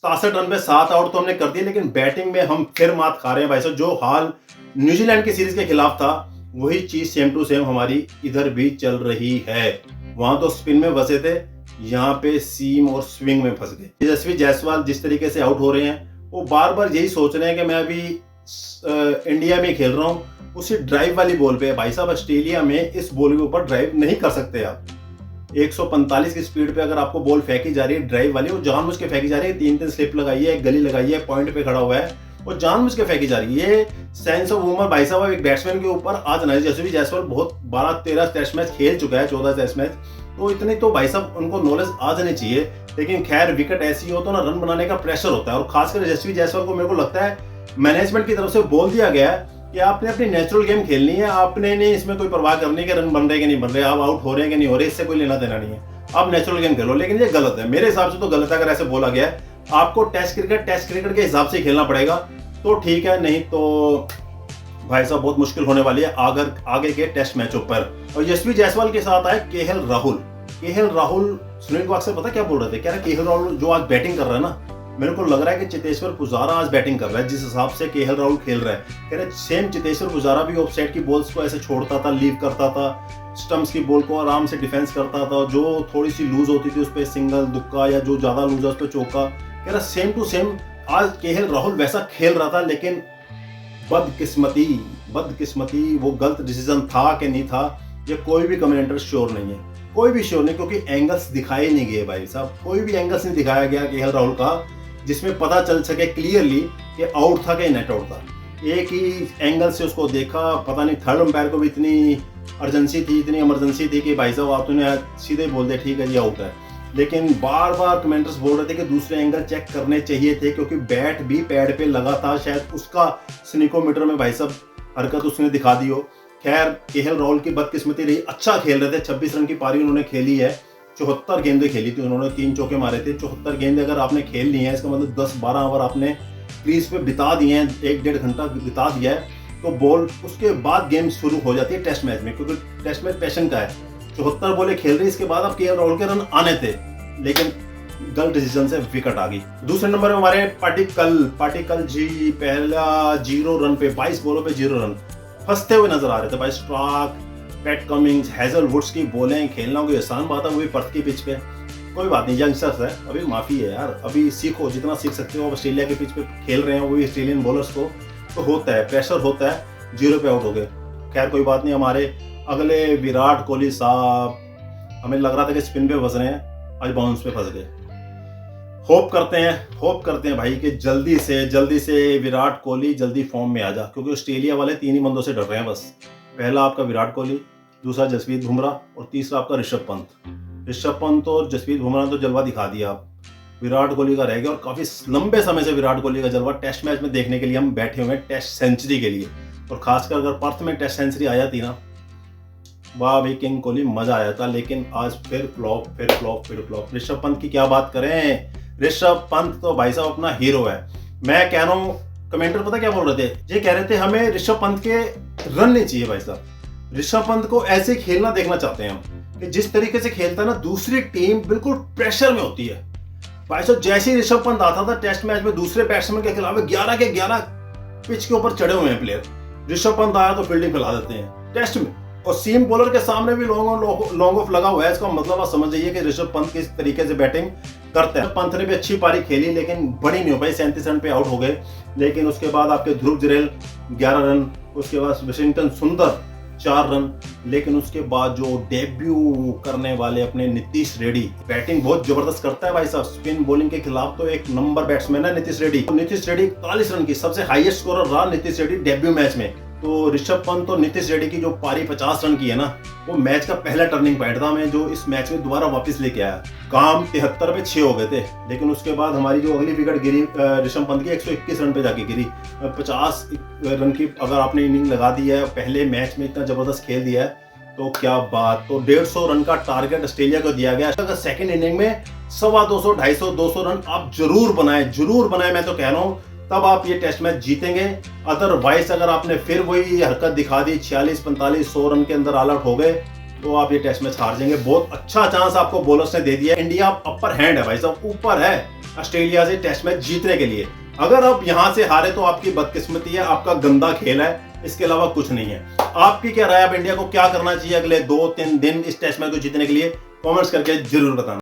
67 run पे 7 out तो हमने कर दिए, लेकिन बैटिंग में हम फिर मात खा रहे हैं भाई साहब। जो हाल न्यूजीलैंड की सीरीज के खिलाफ था, वही चीज सेम टू सेम हमारी इधर भी चल रही है। वहां तो स्पिन में फंसे थे, यहाँ पे सीम और स्विंग में फंस गए। यशस्वी जायसवाल जिस तरीके से आउट हो रहे हैं, वो बार बार यही सोच रहे हैं कि मैं अभी इंडिया में खेल रहा हूँ, उसी ड्राइव वाली बॉल पे। भाई साहब ऑस्ट्रेलिया में इस बॉल के ऊपर ड्राइव नहीं कर सकते आप। 145 की स्पीड पे अगर आपको बॉल फेंकी जा रही है ड्राइव वाली, वो जानबूझ के फेंकी जा रही है। 3-3 स्लिप लगाई है, एक गली लगाई है, पॉइंट पे खड़ा हुआ है, वो जानबूझ के फेंकी जा रही है। ये सेंस ऑफ ह्यूमर भाई साहब एक बैट्समैन के ऊपर आज ना, जैसे भी जायसवाल बहुत 12-13 टेस्ट मैच खेल चुका है, 14 टेस्ट मैच, तो इतनी तो भाई साहब उनको नॉलेज आ जानी चाहिए। लेकिन खैर विकेट ऐसी हो तो ना रन बनाने का प्रेशर होता है, और खासकर यशस्वी जायसवाल को मेरे को लगता है मैनेजमेंट की तरफ से बोल दिया गया है कि आपने अपनी नेचुरल गेम खेलनी है, आपने नहीं इसमें कोई परवाह करनी कि रन बन रहे कि नहीं बन रहे, आप आउट हो रहे हैं कि नहीं हो रहे, इससे कोई लेना देना नहीं है, आप नेचुरल गेम खेलो। लेकिन ये गलत है, मेरे हिसाब से तो गलत है। अगर ऐसे बोला गया है आपको टेस्ट क्रिकेट के हिसाब से खेलना पड़ेगा तो ठीक है, नहीं तो भाई साहब बहुत मुश्किल होने वाली है अगर आगे के टेस्ट मैचों पर। और यशस्वी जायसवाल के साथ आए केएल राहुल सुनील को अक्सर पता क्या बोल रहे थे, कह रहे केएल राहुल जो आज बैटिंग कर रहा है ना, मेरे को लग रहा है कि चेतेश्वर पुजारा आज बैटिंग कर रहा है जिस हिसाब से केएल राहुल खेल रहा है। कह रहे सेम चेतेश्वर पुजारा भी ऑफ साइड की बॉल्स को ऐसे छोड़ता था, लीव करता था, स्टंप्स की बॉल को आराम से डिफेंस करता था, जो थोड़ी सी लूज होती थी उस पर सिंगल दुक्का, या जो ज्यादा लूज है उस पर चौका। कह रहा सेम टू सेम आज केएल राहुल वैसा खेल रहा था, लेकिन बदकिस्मती वो गलत डिसीजन था कि नहीं था, ये कोई भी कमेंटेटर श्योर नहीं है, कोई भी श्योर नहीं, क्योंकि एंगल्स दिखाए नहीं गए भाई साहब, कोई भी एंगल्स नहीं दिखाया गया केएल राहुल का जिसमें पता चल सके क्लियरली कि आउट था कि नेट आउट था। एक ही एंगल से उसको देखा, पता नहीं थर्ड अंपायर को भी इतनी इतनी इमरजेंसी थी कि भाई साहब आप तुमने सीधे बोल दिया ठीक है जी आउट है। लेकिन बार बार कमेंटर्स बोल रहे थे कि दूसरे एंगल चेक करने चाहिए थे, क्योंकि बैट भी पैड पे लगा था, शायद उसका स्निकोमीटर में भाई साहब हरकत उसने दिखा दी हो। खैर केएल राहुल की बदकिस्मती रही, अच्छा खेल रहे थे, 26 रन की पारी उन्होंने खेली है, 74 गेंदें खेली थी उन्होंने, 3 चौके मारे थे। 74 गेंदें अगर आपने खेल ली है, इसका मतलब 10-12 ओवर आपने क्रीज पे बिता दिए हैं, 1-1.5 घंटा बिता दिया है, तो बॉल उसके बाद गेम शुरू हो जाती है टेस्ट मैच में, क्योंकि टेस्ट मैच पैशन का है। 74 बॉलें खेल रही, इसके बाद अब केएल राहुल के रन आने थे, लेकिन गलत डिसीजन से विकेट आ गई। दूसरे नंबर में हमारे पाटिकल जी पहला 0 रन पे 22 बॉलों पे 0 रन फंसते हुए नजर आ रहे थे भाई। स्ट्राक, पैट कमिंग्स, हेजलवुड्स की बॉलें खेलना कोई आसान बात है, वो भी पर्थ की पिच पे। कोई बात नहीं, यंगस्टर्स है, अभी माफी है यार, अभी सीखो जितना सीख सकते हो। ऑस्ट्रेलिया के पिच पे खेल रहे हैं वो भी ऑस्ट्रेलियन बॉलर्स को, तो होता है प्रेशर होता है, 0 पे आउट हो गए। खैर कोई बात नहीं, हमारे अगले विराट कोहली साहब, हमें लग रहा था कि स्पिन पे फंस रहे हैं, आज बाउंस पे फंस गए। होप करते हैं भाई कि जल्दी से विराट कोहली जल्दी फॉर्म में आ जा, क्योंकि ऑस्ट्रेलिया वाले 3 ही बंदों से डर रहे हैं बस। पहला आपका विराट कोहली, दूसरा जसप्रीत बुमराह और तीसरा आपका ऋषभ पंत और जसप्रीत बुमराह ने तो जलवा दिखा दिया, आप विराट कोहली का रह गया। और काफी लंबे समय से विराट कोहली का जलवा टेस्ट मैच में देखने के लिए हम बैठे हुए हैं, टेस्ट सेंचुरी के लिए। और खासकर अगर पर्थ में टेस्ट सेंचुरी आ जाती ना, वाह भाई किंग कोहली, मजा आया था। लेकिन आज फिर फ्लॉप। ऋषभ पंत की क्या बात करें, ऋषभ पंत तो भाई साहब अपना हीरो है। मैं कह रहा हूँ, कमेंटर पता क्या बोल रहे थे, ये कह रहे थे हमें ऋषभ पंत के रन नहीं चाहिए भाई साहब, ऋषभ पंत को ऐसे खेलना देखना चाहते हैं हम कि जिस तरीके से खेलता है ना, दूसरी टीम बिल्कुल प्रेशर में होती है भाई साहब। जैसे ही ऋषभ पंत आता था टेस्ट मैच में, दूसरे बैट्समैन के खिलाफ 11 के 11 पिच के ऊपर चढ़े हुए हैं प्लेयर। ऋषभ पंत आया तो फील्डिंग फैला देते हैं टेस्ट में, और सीम बॉलर के सामने भी लॉन्ग ऑफ लगा हुआ है। इसका मतलब आप समझ जाइए कि ऋषभ पंत किस तरीके से बैटिंग करते हैं। पंत ने भी अच्छी पारी खेली, लेकिन बड़ी नहीं हो पाई, 37 रन पे आउट हो गए। लेकिन उसके बाद आपके ध्रुव जुरैल 11 रन, उसके बाद वाशिंगटन सुंदर 4 रन। लेकिन उसके बाद जो डेब्यू करने वाले अपने नीतीश रेड्डी, बैटिंग बहुत जबरदस्त करता है भाई साहब, स्पिन बॉलिंग के खिलाफ तो एक नंबर बैट्समैन है नीतीश रेड्डी। 41 रन की सबसे हाईएस्ट स्कोरर रहा नीतीश रेड्डी डेब्यू मैच में। तो ऋषभ पंत और नीतीश रेड्डी की जो पारी 50 रन की है ना, वो मैच का पहला टर्निंग पॉइंट था, मैं जो इस मैच में दोबारा वापस लेके आया। काम 73 पे 6 हो गए थे, लेकिन उसके बाद हमारी जो अगली विकेट गिरी ऋषभ पंत की 121 रन पे जाके गिरी। 50 रन की अगर आपने इनिंग लगा दी है, पहले मैच में इतना जबरदस्त खेल दिया है, तो क्या बात। तो 150 रन का टारगेट ऑस्ट्रेलिया को दिया गया। अगर सेकेंड इनिंग में 250, 250, 200 रन आप जरूर बनाए, मैं तो कह रहा हूँ, तब आप ये टेस्ट मैच जीतेंगे। अदरवाइज अगर आपने फिर वही हरकत दिखा दी, 46, 45, 100 रन के अंदर ऑल आउट हो गए, तो आप ये टेस्ट मैच हार जाएंगे। बहुत अच्छा चांस आपको बॉलर्स ने दे दिया। इंडिया अपर हैंड है भाई साहब, ऊपर है, ऑस्ट्रेलिया से टेस्ट मैच जीतने के लिए। अगर आप यहाँ से हारे तो आपकी बदकिस्मती है, आपका गंदा खेल है, इसके अलावा कुछ नहीं है। आपकी क्या राय, आप इंडिया को क्या करना चाहिए अगले 2-3 दिन इस टेस्ट मैच को जीतने के लिए? कमेंट्स करके जरूर बताना।